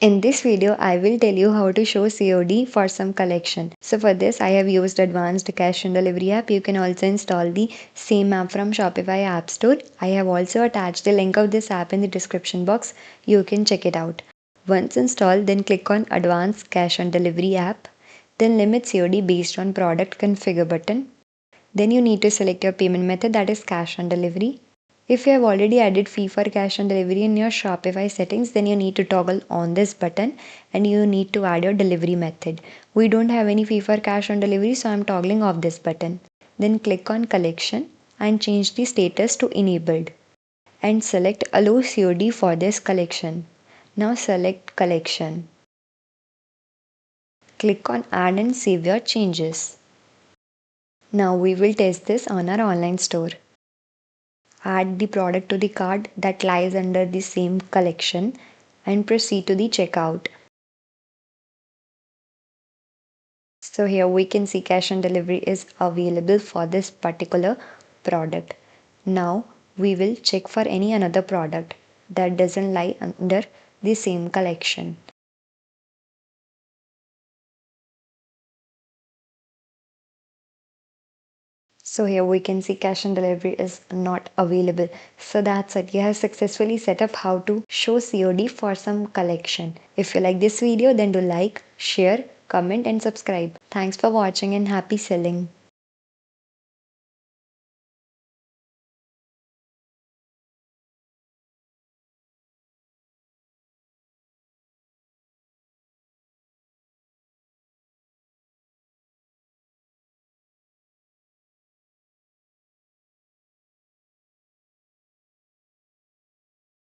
In this video, I will tell you how to show COD for some collection. So for this, I have used advanced cash on delivery app. You can also install the same app from Shopify App Store. I have also attached the link of this app in the description box. You can check it out. Once installed, then click on Advanced Cash on Delivery app. Then Limit COD based on Product Configure button. Then you need to select your payment method, that is cash on delivery. If you have already added fee for cash on delivery in your Shopify settings, then you need to toggle on this button and you need to add your delivery method. We don't have any fee for cash on delivery, so I'm toggling off this button. Then click on collection and change the status to enabled and select Allow COD for this collection. Now select collection. Click on add and save your changes. Now we will test this on our online store. Add the product to the cart that lies under the same collection and proceed to the checkout. So here we can see cash on delivery is available for this particular product. Now we will check for any another product that doesn't lie under the same collection. So here we can see cash on delivery is not available. So that's it. You have successfully set up how to show COD for some collection. If you like this video, then do like, share, comment and subscribe. Thanks for watching and happy selling.